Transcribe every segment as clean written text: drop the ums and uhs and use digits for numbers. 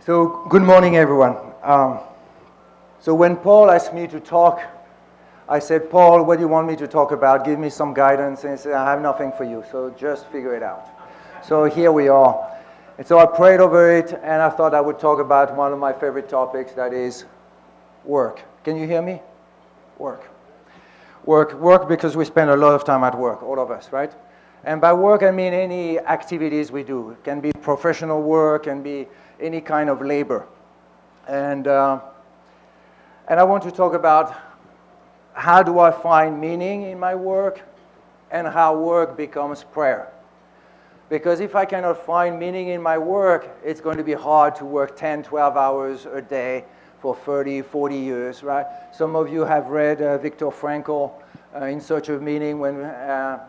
So, good morning, everyone. So when Paul asked me to talk, I said, Paul, what do you want me to talk about? Give me some guidance. And he said, I have nothing for you, so just figure it out. So here we are. And so I prayed over it, and I thought I would talk about one of my favorite topics, that is work. Can you hear me? Work. Work because we spend a lot of time at work, all of us, right? And by work, I mean any activities we do. It can be professional work, can be any kind of labor. And I want to talk about how do I find meaning in my work and how work becomes prayer. Because if I cannot find meaning in my work, it's going to be hard to work 10, 12 hours a day for 30, 40 years, right? Some of you have read Viktor Frankl, In Search of Meaning, when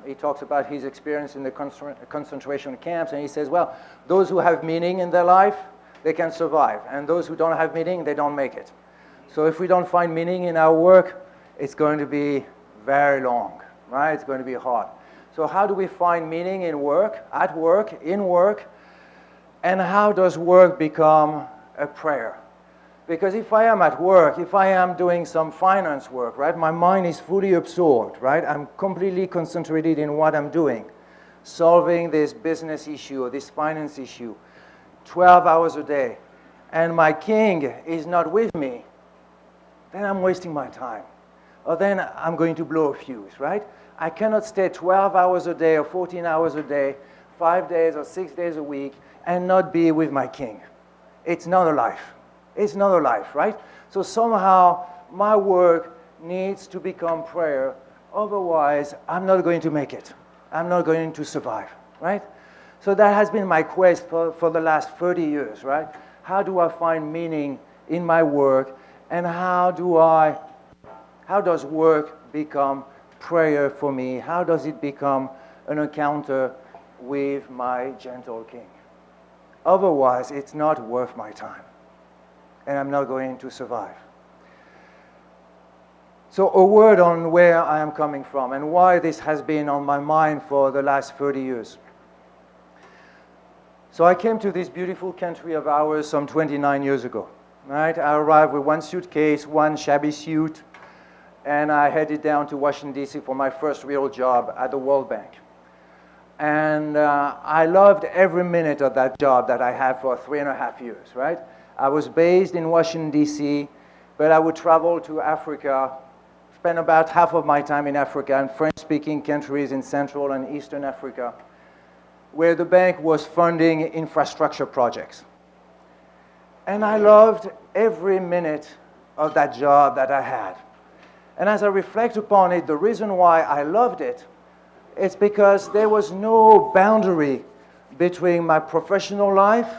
he talks about his experience in the concentration camps, and he says, well, those who have meaning in their life, they can survive, and those who don't have meaning, they don't make it. So if we don't find meaning in our work, it's going to be very long, right? It's going to be hard. So how do we find meaning in work, at work, in work, and how does work become a prayer? Because if I am at work, if I am doing some finance work, right, my mind is fully absorbed, right? I'm completely concentrated in what I'm doing, solving this business issue or this finance issue, 12 hours a day, and my king is not with me, then I'm wasting my time. Or then I'm going to blow a fuse, right? I cannot stay 12 hours a day or 14 hours a day, 5 days or 6 days a week, and not be with my king. It's not a life. It's not a life, right? So somehow my work needs to become prayer. Otherwise, I'm not going to make it. I'm not going to survive, right? So that has been my quest for the last 30 years, right? How do I find meaning in my work, and how does work become prayer for me? How does it become an encounter with my gentle king? Otherwise, it's not worth my time, and I'm not going to survive. So a word on where I am coming from and why this has been on my mind for the last 30 years. So I came to this beautiful country of ours some 29 years ago. Right? I arrived with one suitcase, one shabby suit, and I headed down to Washington, D.C. for my first real job at the World Bank. And I loved every minute of that job that I had for 3.5 years, right? I was based in Washington, D.C., but I would travel to Africa, spend about half of my time in Africa and French-speaking countries in Central and Eastern Africa, where the bank was funding infrastructure projects. And I loved every minute of that job that I had. And as I reflect upon it, the reason why I loved it is because there was no boundary between my professional life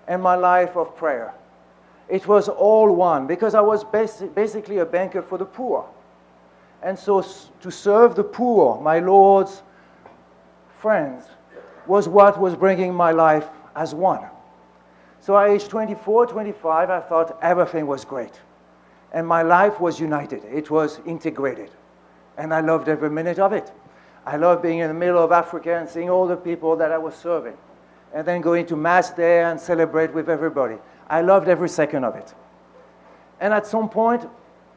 and my life of prayer. It was all one, because I was basically a banker for the poor. And so to serve the poor, my Lord's friends, was what was bringing my life as one. So at age 24, 25, I thought everything was great. And my life was united. It was integrated. And I loved every minute of it. I loved being in the middle of Africa and seeing all the people that I was serving. And then going to Mass there and celebrate with everybody. I loved every second of it. And at some point,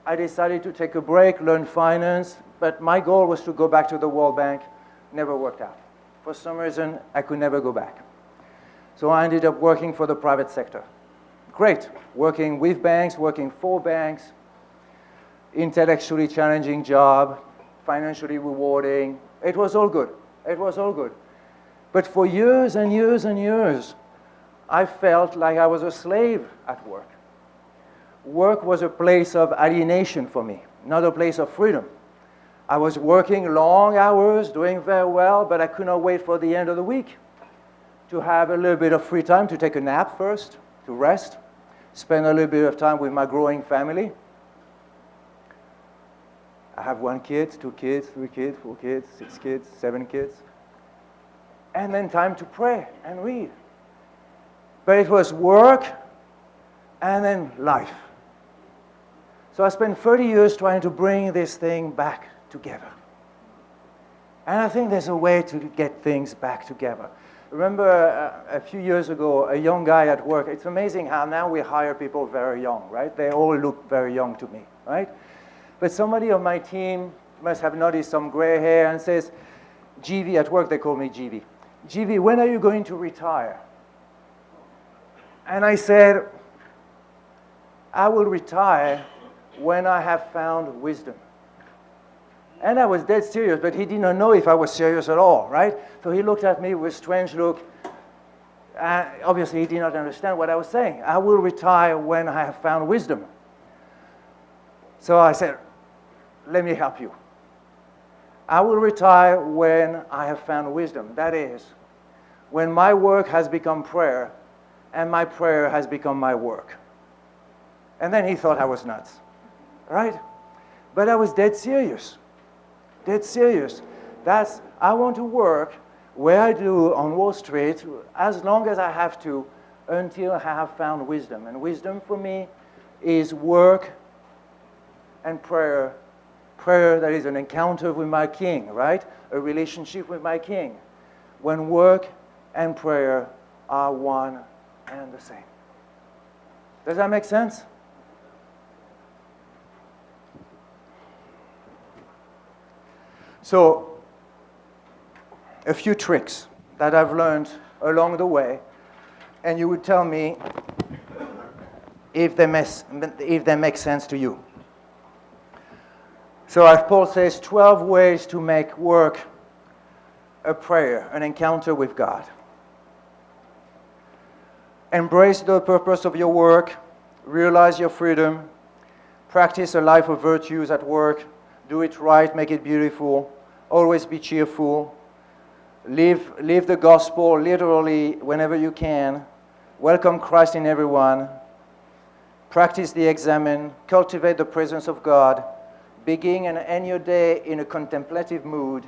I decided to take a break, learn finance. But my goal was to go back to the World Bank. Never worked out. For some reason, I could never go back. So I ended up working for the private sector. Great, working with banks, working for banks, intellectually challenging job, financially rewarding. It was all good. It was all good. But for years and years and years, I felt like I was a slave at work. Work was a place of alienation for me, not a place of freedom. I was working long hours, doing very well, but I could not wait for the end of the week to have a little bit of free time, to take a nap first, to rest, spend a little bit of time with my growing family. I have 1 kid, 2 kids, 3 kids, 4 kids, 6 kids, 7 kids. And then time to pray and read. But it was work and then life. So I spent 30 years trying to bring this thing back together. And I think there's a way to get things back together. Remember a few years ago, a young guy at work. It's amazing how now we hire people very young, right? They all look very young to me, right? But somebody on my team must have noticed some gray hair and says, GV, at work they call me GV. GV, when are you going to retire? And I said, I will retire when I have found wisdom. And I was dead serious, but he did not know if I was serious at all, right? So he looked at me with a strange look. Obviously, he did not understand what I was saying. I will retire when I have found wisdom. So I said, let me help you. I will retire when I have found wisdom. That is, when my work has become prayer, and my prayer has become my work. And then he thought I was nuts, right? But I was dead serious. Dead serious. I want to work where I do on Wall Street as long as I have to until I have found wisdom. And wisdom for me is work and prayer. Prayer that is an encounter with my King, right? A relationship with my King. When work and prayer are one and the same. Does that make sense? So, a few tricks that I've learned along the way, and you would tell me if they make sense to you. So as Paul says, 12 ways to make work a prayer, an encounter with God. Embrace the purpose of your work, realize your freedom, practice a life of virtues at work, do it right, make it beautiful, always be cheerful, live the gospel literally whenever you can, welcome Christ in everyone, practice the examen, cultivate the presence of God, begin and end your day in a contemplative mood,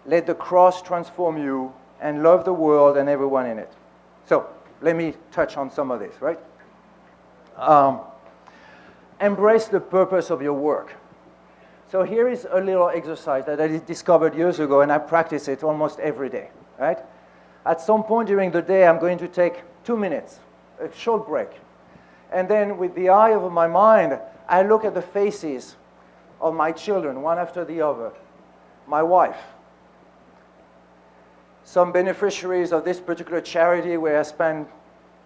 let the cross transform you, and love the world and everyone in it. So, let me touch on some of this, right? Embrace the purpose of your work. So here is a little exercise that I discovered years ago, and I practice it almost every day, right? At some point during the day, I'm going to take 2 minutes, a short break. And then with the eye of my mind, I look at the faces of my children, one after the other, my wife, some beneficiaries of this particular charity where I spend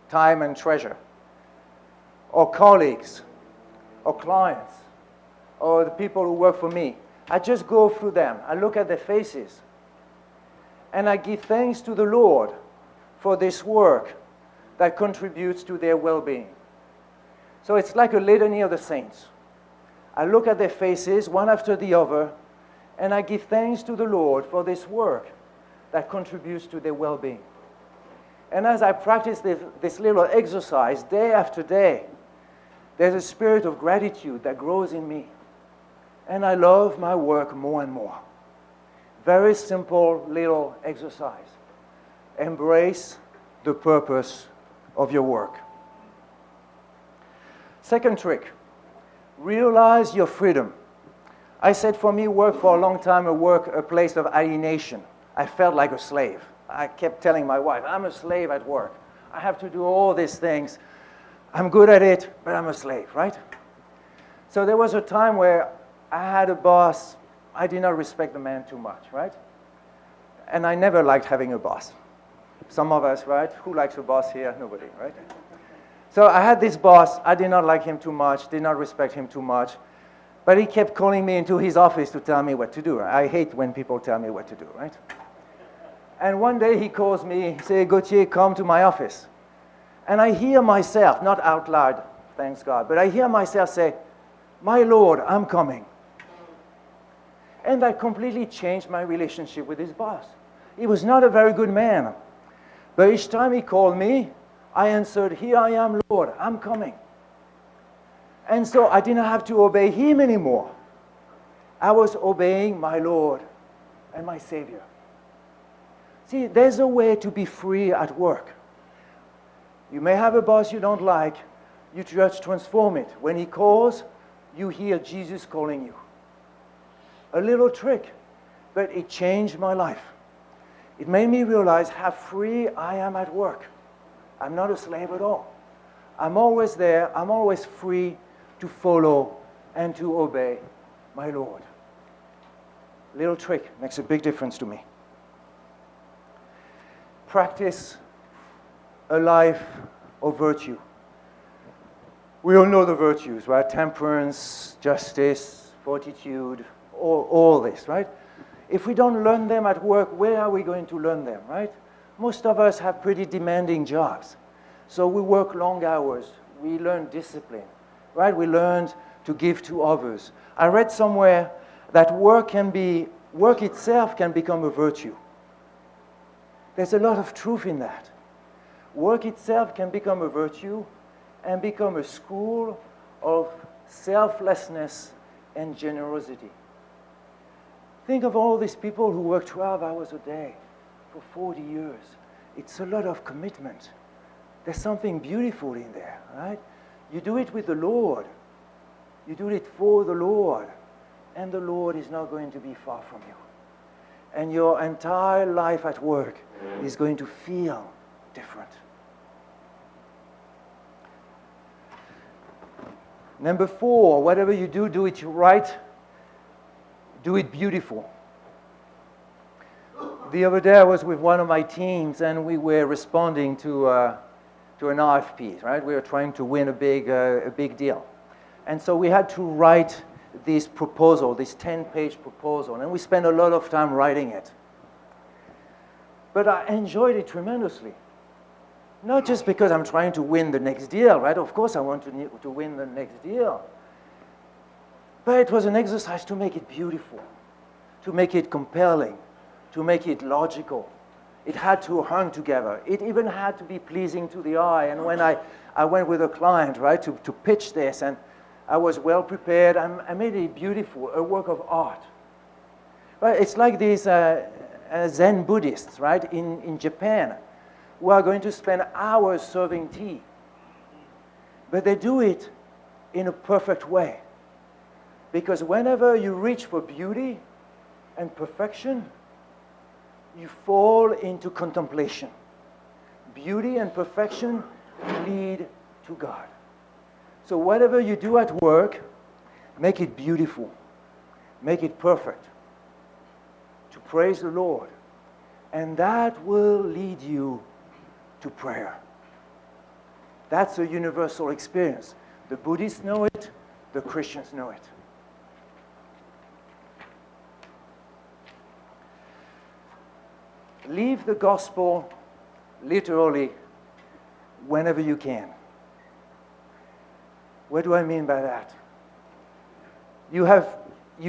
time and treasure, or colleagues, or clients, or the people who work for me. I just go through them. I look at their faces. And I give thanks to the Lord for this work that contributes to their well-being. So it's like a litany of the saints. I look at their faces, one after the other, and I give thanks to the Lord for this work that contributes to their well-being. And as I practice this little exercise day after day, there's a spirit of gratitude that grows in me. And I love my work more and more. Very simple little exercise. Embrace the purpose of your work. Second trick, realize your freedom. I said for me, work for a long time, a place of alienation. I felt like a slave. I kept telling my wife, I'm a slave at work. I have to do all these things. I'm good at it, but I'm a slave, right? So there was a time where I had a boss. I did not respect the man too much, right? And I never liked having a boss. Some of us, right? Who likes a boss here? Nobody, right? So I had this boss. I did not like him too much, did not respect him too much. But he kept calling me into his office to tell me what to do. I hate when people tell me what to do, right? And one day he calls me, say, Gauthier, come to my office. And I hear myself, not out loud, thanks God, but I hear myself say, my Lord, I'm coming. And that completely changed my relationship with his boss. He was not a very good man. But each time he called me, I answered, here I am, Lord, I'm coming. And so I didn't have to obey him anymore. I was obeying my Lord and my Savior. See, there's a way to be free at work. You may have a boss you don't like. You just transform it. When he calls, you hear Jesus calling you. A little trick, but it changed my life. It made me realize how free I am at work. I'm not a slave at all. I'm always there. I'm always free to follow and to obey my Lord. Little trick makes a big difference to me. Practice a life of virtue. We all know the virtues, right? Temperance, justice, fortitude, all this, right? If we don't learn them at work, where are we going to learn them, right? Most of us have pretty demanding jobs. So we work long hours. We learn discipline, right? We learn to give to others. I read somewhere that work itself can become a virtue. There's a lot of truth in that. Work itself can become a virtue and become a school of selflessness and generosity. Think of all these people who work 12 hours a day for 40 years. It's a lot of commitment. There's something beautiful in there, right? You do it with the Lord. You do it for the Lord. And the Lord is not going to be far from you. And your entire life at work is going to feel different. Number 4, whatever you do, do it right. Do it beautiful. The other day I was with one of my teams and we were responding to an RFP, right? We were trying to win a big deal. And so we had to write this proposal, this 10-page proposal, and we spent a lot of time writing it. But I enjoyed it tremendously. Not just because I'm trying to win the next deal, right? Of course I want to win the next deal. But it was an exercise to make it beautiful, to make it compelling, to make it logical. It had to hang together. It even had to be pleasing to the eye. And when I went with a client, right, to pitch this, and I was well prepared, I made it beautiful, a work of art. Right? It's like these Zen Buddhists, right, in Japan, who are going to spend hours serving tea. But they do it in a perfect way. Because whenever you reach for beauty and perfection, you fall into contemplation. Beauty and perfection lead to God. So whatever you do at work, make it beautiful. Make it perfect. To praise the Lord. And that will lead you to prayer. That's a universal experience. The Buddhists know it. The Christians know it. Live the gospel literally whenever you can. What do I mean by that? You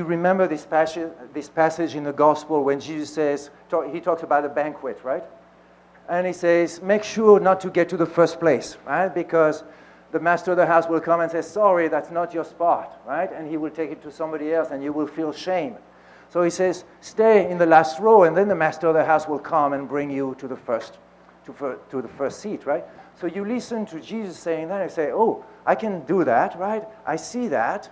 remember this passage in the gospel when Jesus says, he talks about a banquet, right? And he says, make sure not to get to the first place, right? Because the master of the house will come and say, sorry, that's not your spot, right? And he will take it to somebody else and you will feel shame. So he says, stay in the last row, and then the master of the house will come and bring you to the first seat, right? So you listen to Jesus saying that and say, oh, I can do that, right? I see that.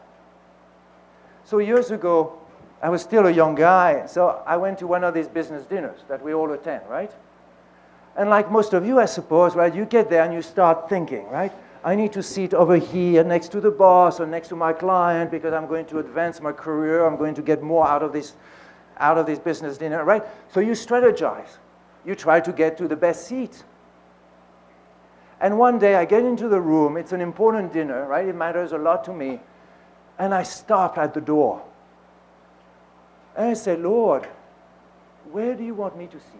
So years ago, I was still a young guy, so I went to one of these business dinners that we all attend, right? And like most of you, I suppose, right, you get there and you start thinking, right? I need to sit over here next to the boss or next to my client because I'm going to advance my career. I'm going to get more out of this business dinner, right? So you strategize. You try to get to the best seat. And one day I get into the room. It's an important dinner, right? It matters a lot to me. And I stop at the door. And I say, Lord, where do you want me to sit?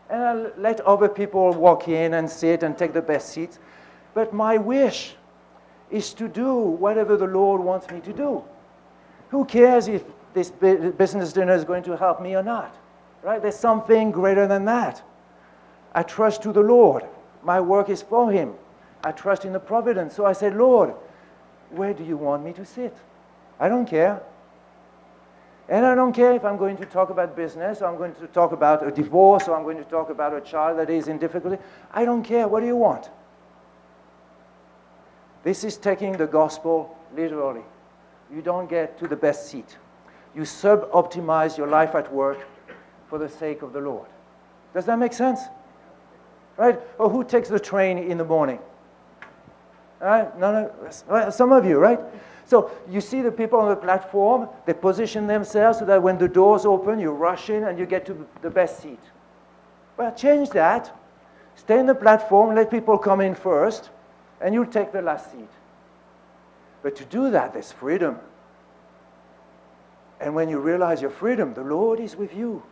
And I let other people walk in and sit and take the best seats. But my wish is to do whatever the Lord wants me to do. Who cares if this business dinner is going to help me or not? Right? There's something greater than that. I trust to the Lord. My work is for Him. I trust in the providence. So I said, Lord, where do you want me to sit? I don't care. And I don't care if I'm going to talk about business, or I'm going to talk about a divorce, or I'm going to talk about a child that is in difficulty. I don't care. What do you want? This is taking the gospel literally. You don't get to the best seat. You sub-optimize your life at work for the sake of the Lord. Does that make sense? Right? Or who takes the train in the morning? Right? Well, some of you, right? So you see the people on the platform, they position themselves so that when the doors open, you rush in and you get to the best seat. Well, change that. Stay on the platform, let people come in first, and you'll take the last seat. But to do that, there's freedom. And when you realize your freedom, the Lord is with you.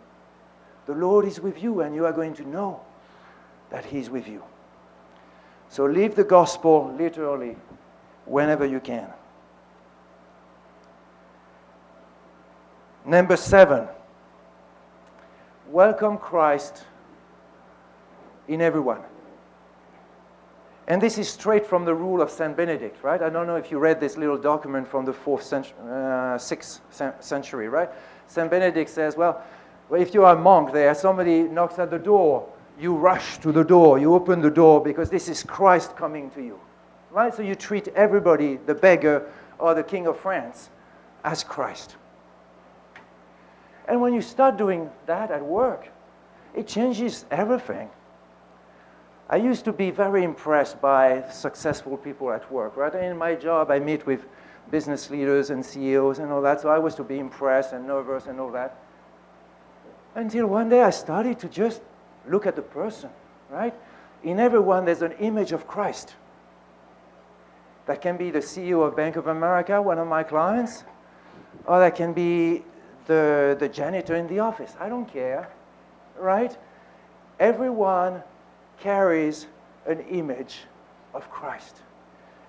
The Lord is with you, and you are going to know that He's with you. So live the gospel literally whenever you can. Number 7, welcome Christ in everyone. And this is straight from the rule of Saint Benedict, right? I don't know if you read this little document from the 6th century, right? Saint Benedict says, well, if you are a monk there, somebody knocks at the door, you rush to the door, you open the door because this is Christ coming to you, right? So you treat everybody, the beggar or the King of France, as Christ. And when you start doing that at work, it changes everything. I used to be very impressed by successful people at work, right? In my job, I meet with business leaders and CEOs and all that, so I was to be impressed and nervous and all that. Until one day I started to just look at the person, right? In everyone, there's an image of Christ. That can be the CEO of Bank of America, one of my clients, or that can be the janitor in the office. I don't care, right? Everyone carries an image of Christ.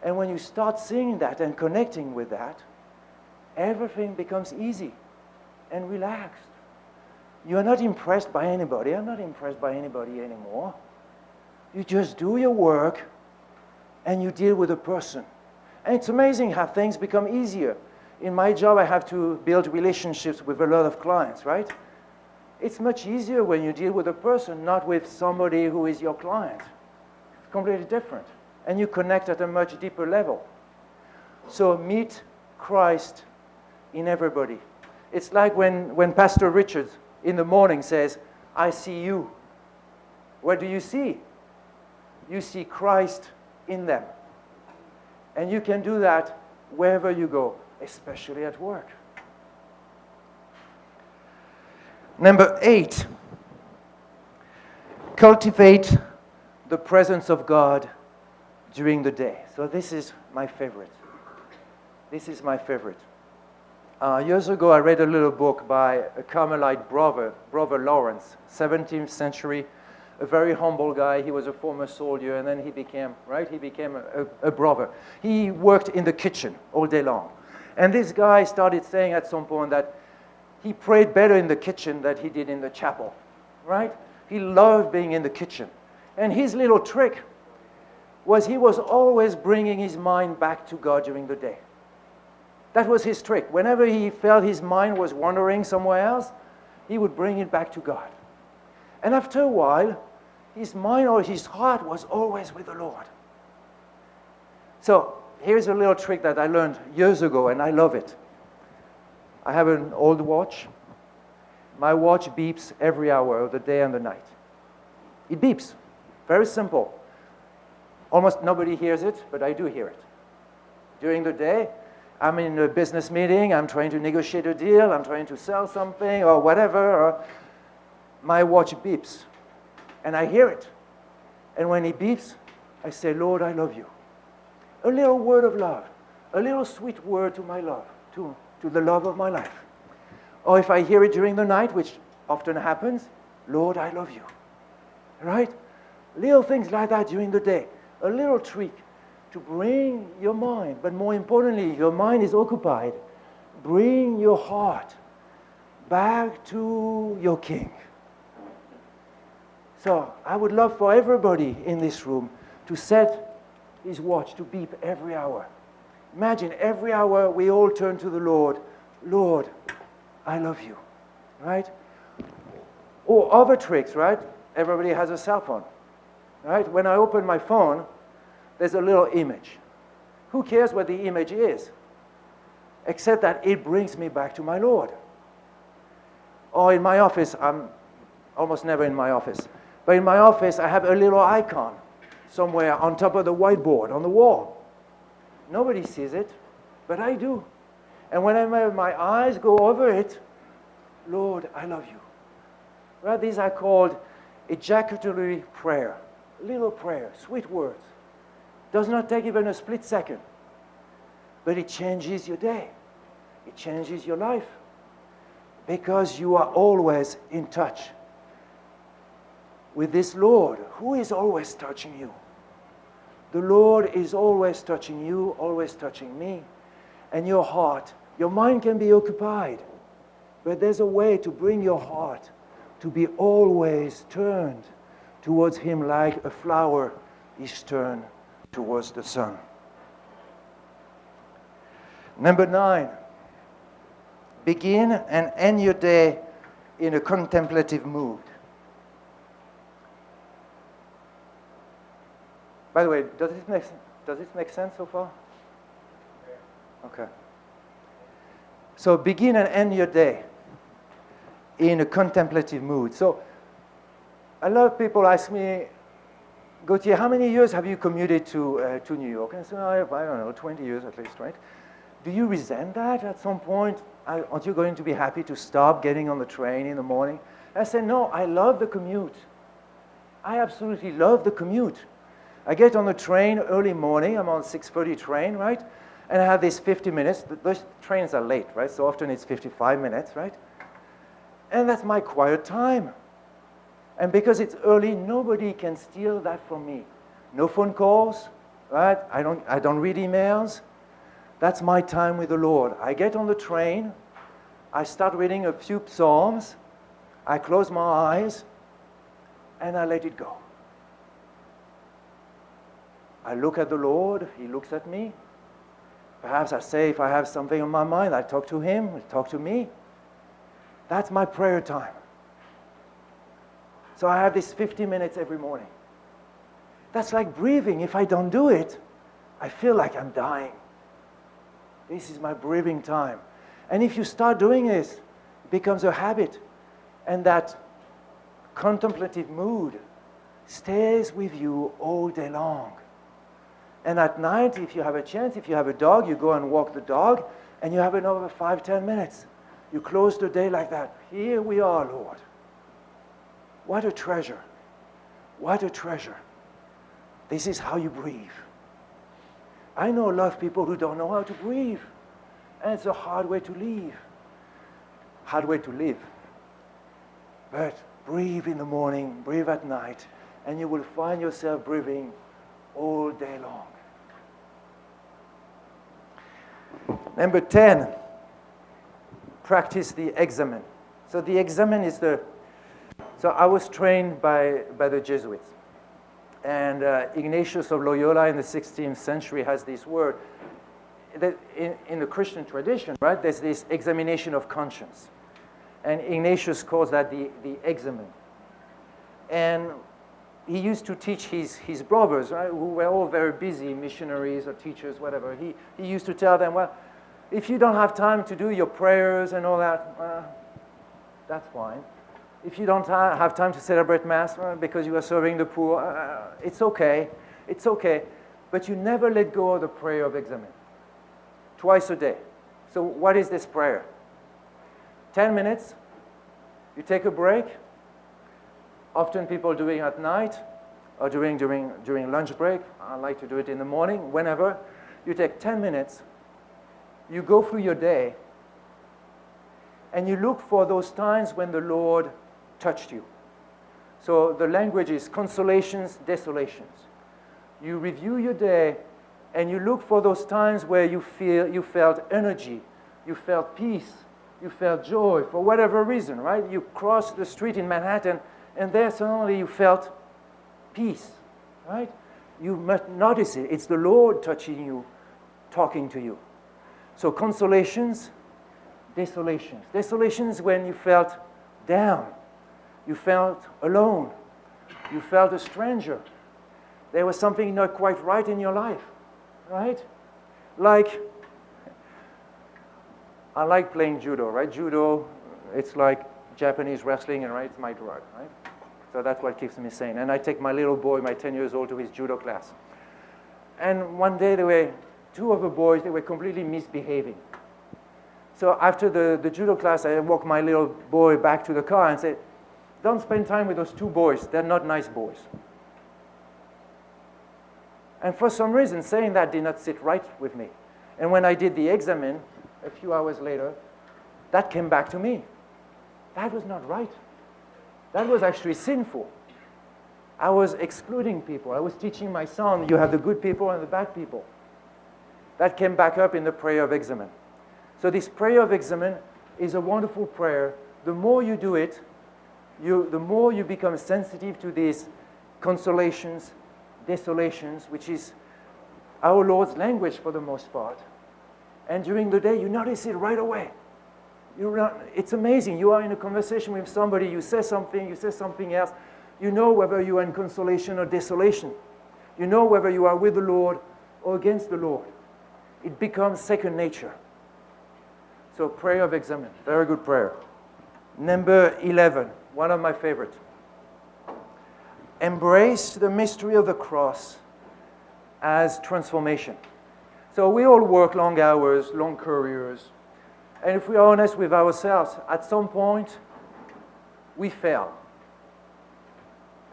And when you start seeing that and connecting with that, everything becomes easy and relaxed. You are not impressed by anybody. I'm not impressed by anybody anymore. You just do your work and you deal with a person. And it's amazing how things become easier. In my job, I have to build relationships with a lot of clients, right? It's much easier when you deal with a person, not with somebody who is your client. It's completely different. And you connect at a much deeper level. So meet Christ in everybody. It's like when Pastor Richard in the morning says, I see you. What do you see? You see Christ in them. And you can do that wherever you go, especially at work. Number 8, cultivate the presence of God during the day. So this is my favorite. This is my favorite. Years ago, I read a little book by a Carmelite brother Lawrence, 17th century, a very humble guy. He was a former soldier, and then he became a brother. He worked in the kitchen all day long. And this guy started saying at some point that he prayed better in the kitchen than he did in the chapel, right? He loved being in the kitchen. And his little trick was he was always bringing his mind back to God during the day. That was his trick. Whenever he felt his mind was wandering somewhere else, he would bring it back to God. And after a while, his mind or his heart was always with the Lord. So here's a little trick that I learned years ago, and I love it. I have an old watch. My watch beeps every hour of the day and the night. It beeps. Very simple. Almost nobody hears it, but I do hear it. During the day, I'm in a business meeting, I'm trying to negotiate a deal, I'm trying to sell something or whatever, my watch beeps. And I hear it. And when it beeps, I say, Lord, I love you. A little word of love. A little sweet word to my love, to the love of my life. Or if I hear it during the night, which often happens, Lord, I love you. Right? Little things like that during the day. A little trick to bring your mind, but more importantly, your mind is occupied. Bring your heart back to your King. So I would love for everybody in this room to set his watch to beep every hour. Imagine every hour we all turn to the Lord. Lord, I love you, right? Or other tricks, right? Everybody has a cell phone, right? When I open my phone, there's a little image. Who cares what the image is? Except that it brings me back to my Lord. Or in my office, I'm almost never in my office. But in my office, I have a little icon somewhere on top of the whiteboard on the wall. Nobody sees it, but I do. And whenever my eyes go over it, Lord, I love you. Well, these are called ejaculatory prayer. Little prayer, sweet words. Does not take even a split second. But it changes your day. It changes your life. Because you are always in touch with this Lord who is always touching you. The Lord is always touching you, always touching me. And your heart, your mind can be occupied. But there's a way to bring your heart to be always turned towards Him like a flower is turned towards the sun. Number 9, begin and end your day in a contemplative mood. By the way, does this make sense so far? Okay. So begin and end your day in a contemplative mood. So a lot of people ask me, Gauthier, how many years have you commuted to New York? And I say, I don't know, 20 years at least, right? Do you resent that at some point? Aren't you going to be happy to stop getting on the train in the morning? I say, no, I love the commute. I absolutely love the commute. I get on the train early morning. I'm on 6:30 train, right? And I have these 50 minutes. Those trains are late, right? So often it's 55 minutes, right? And that's my quiet time. And because it's early, nobody can steal that from me. No phone calls, right? I don't read emails. That's my time with the Lord. I get on the train. I start reading a few psalms. I close my eyes, and I let it go. I look at the Lord. He looks at me. Perhaps I say, if I have something on my mind, I talk to Him, He talk to me. That's my prayer time. So I have this 50 minutes every morning. That's like breathing. If I don't do it, I feel like I'm dying. This is my breathing time. And if you start doing this, it becomes a habit. And that contemplative mood stays with you all day long. And at night, if you have a chance, if you have a dog, you go and walk the dog, and you have another 5-10 minutes. You close the day like that. Here we are, Lord. What a treasure. What a treasure. This is how you breathe. I know a lot of people who don't know how to breathe. And it's a hard way to live. Hard way to live. But breathe in the morning, breathe at night, and you will find yourself breathing all day long. Number 10, practice the examen. So the examen is so I was trained by the Jesuits. And Ignatius of Loyola in the 16th century has this word. That in the Christian tradition, right, there's this examination of conscience. And Ignatius calls that the examen. And he used to teach his brothers, right, who were all very busy, missionaries or teachers, whatever. He used to tell them, well, if you don't have time to do your prayers and all that, that's fine. If you don't have time to celebrate Mass because you are serving the poor, it's okay. It's okay. But you never let go of the prayer of examen. Twice a day. So what is this prayer? 10 minutes. You take a break. Often people do it at night or during lunch break. I like to do it in the morning, whenever. You take 10 minutes. You go through your day. And you look for those times when the Lord touched you. So the language is consolations, desolations. You review your day and you look for those times where you felt energy, you felt peace, you felt joy for whatever reason, right? You crossed the street in Manhattan and there suddenly you felt peace, right? You must notice it. It's the Lord touching you, talking to you. So consolations, desolations. Desolations when you felt down. You felt alone. You felt a stranger. There was something not quite right in your life, right? Like, I like playing judo, right? Judo, it's like Japanese wrestling, and it's my drug, right? So that's what keeps me sane. And I take my little boy, my 10 years old, to his judo class. And one day there were two of the boys, they were completely misbehaving. So after the judo class, I walked my little boy back to the car and said, don't spend time with those two boys. They're not nice boys. And for some reason, saying that did not sit right with me. And when I did the examen, a few hours later, that came back to me. That was not right. That was actually sinful. I was excluding people. I was teaching my son, you have the good people and the bad people. That came back up in the prayer of examen. So this prayer of examen is a wonderful prayer. The more you do it, the more you become sensitive to these consolations, desolations, which is our Lord's language for the most part. And during the day, you notice it right away. It's amazing. You are in a conversation with somebody, you say something else. You know whether you are in consolation or desolation. You know whether you are with the Lord or against the Lord. It becomes second nature. So prayer of examen, very good prayer. Number 11, one of my favorites. Embrace the mystery of the cross as transformation. So we all work long hours, long careers. And if we are honest with ourselves, at some point, we fail.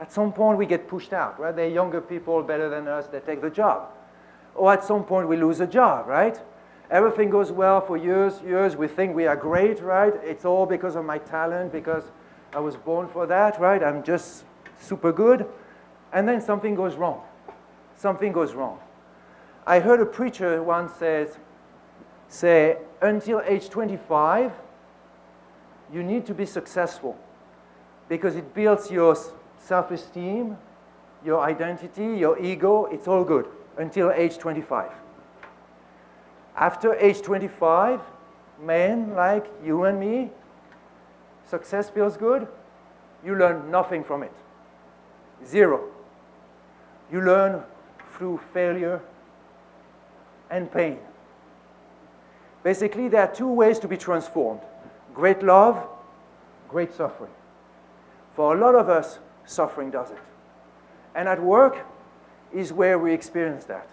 At some point, we get pushed out, right? There are younger people better than us that take the job. Or at some point, we lose a job, right? Everything goes well for years. We think we are great, right? It's all because of my talent, because I was born for that, right? I'm just super good. And then something goes wrong. Something goes wrong. I heard a preacher once say, until age 25, you need to be successful because it builds your self-esteem, your identity, your ego. It's all good until age 25. After age 25, men like you and me, success feels good. You learn nothing from it. Zero. You learn through failure and pain. Basically, there are two ways to be transformed. Great love, great suffering. For a lot of us, suffering does it. And at work is where we experience that,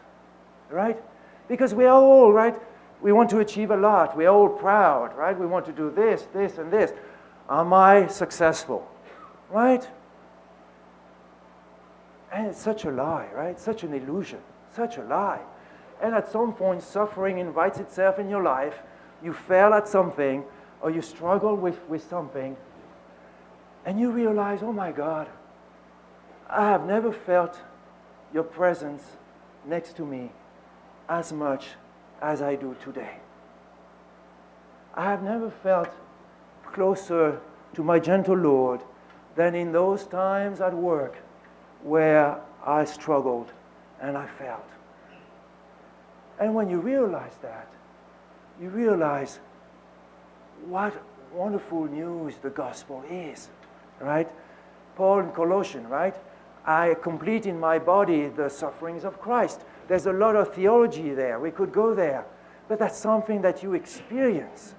right? Because we are all, right? We want to achieve a lot. We are all proud, right? We want to do this, this, and this. Am I successful, right? And it's such a lie, right? Such an illusion, such a lie. And at some point, suffering invites itself in your life. You fail at something, or you struggle with something, and you realize, oh my God, I have never felt your presence next to me as much as I do today. I have never felt closer to my gentle Lord than in those times at work where I struggled and I failed. And when you realize that, you realize what wonderful news the gospel is, right? Paul in Colossians, right? I complete in my body the sufferings of Christ. There's a lot of theology there. We could go there. But that's something that you experience.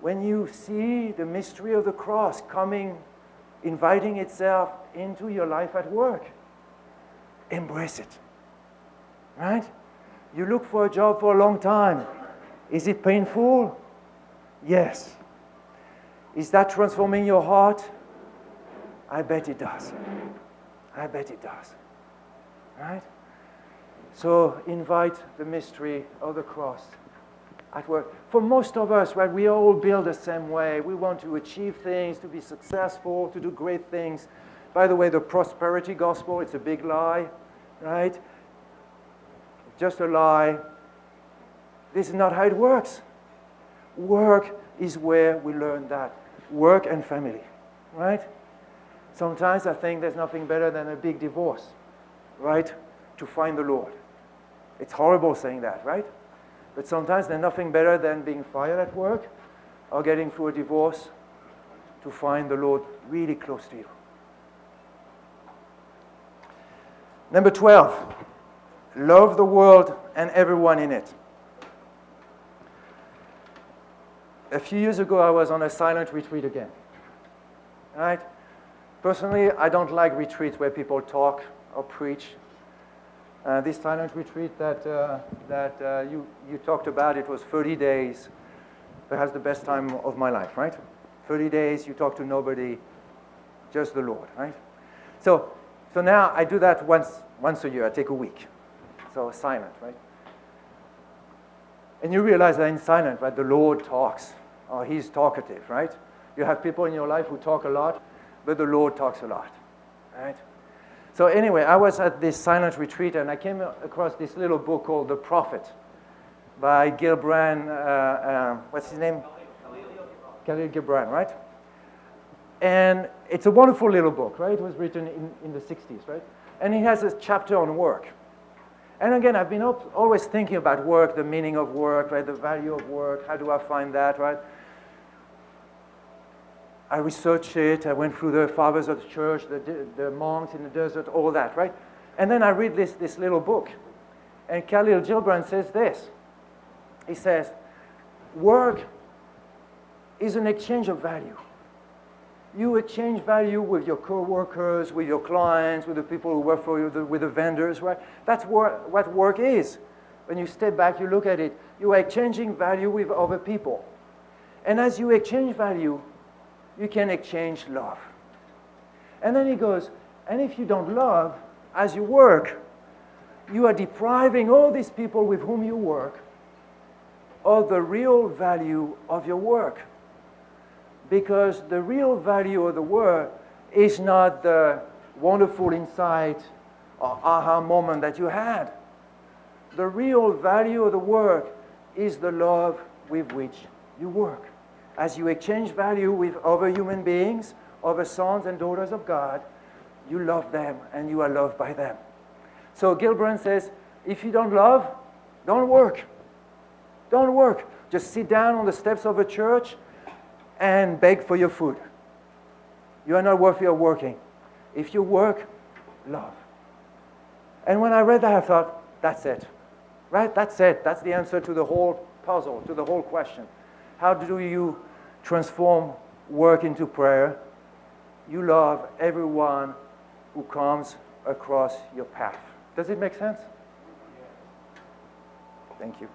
When you see the mystery of the cross coming, inviting itself into your life at work, embrace it, right? You look for a job for a long time. Is it painful? Yes. Is that transforming your heart? I bet it does. I bet it does. Right? So invite the mystery of the cross at work. For most of us, right, we all build the same way. We want to achieve things, to be successful, to do great things. By the way, the prosperity gospel, it's a big lie, right? Just a lie. This is not how it works. Work is where we learn that. Work and family, right? Sometimes I think there's nothing better than a big divorce, right? To find the Lord. It's horrible saying that, right? But sometimes there's nothing better than being fired at work or getting through a divorce to find the Lord really close to you. Number 12, love the world and everyone in it. A few years ago, I was on a silent retreat again. Right? Personally, I don't like retreats where people talk or preach. This silent retreat that you talked about, it was 30 days, perhaps the best time of my life, right? 30 days, you talk to nobody, just the Lord, right? So now I do that once a year. I take a week. So silent, right? And you realize that in silent, right, the Lord talks, or He's talkative, right? You have people in your life who talk a lot, but the Lord talks a lot, right? So anyway, I was at this silent retreat, and I came across this little book called The Prophet by Gilbrand, what's his name? Khalil Gibran, right? And it's a wonderful little book, right? It was written in the 60s, right? And he has a chapter on work. And again, I've been always thinking about work, the meaning of work, right? The value of work, how do I find that, right? I researched it, I went through the fathers of the church, the monks in the desert, all that, right? And then I read this little book. And Khalil Gibran says this. He says, work is an exchange of value. You exchange value with your co-workers, with your clients, with the people who work for you, with the vendors, right? That's what work is. When you step back, you look at it, you are exchanging value with other people. And as you exchange value, you can exchange love. And then he goes, and if you don't love, as you work, you are depriving all these people with whom you work of the real value of your work. Because the real value of the work is not the wonderful insight or aha moment that you had. The real value of the work is the love with which you work. As you exchange value with other human beings, other sons and daughters of God, you love them and you are loved by them. So Gilbrand says, if you don't love, don't work. Don't work. Just sit down on the steps of a church and beg for your food. You are not worthy of working. If you work, love. And when I read that, I thought, that's it. Right? That's it. That's the answer to the whole puzzle, to the whole question. How do you transform work into prayer? You love everyone who comes across your path. Does it make sense? Thank you.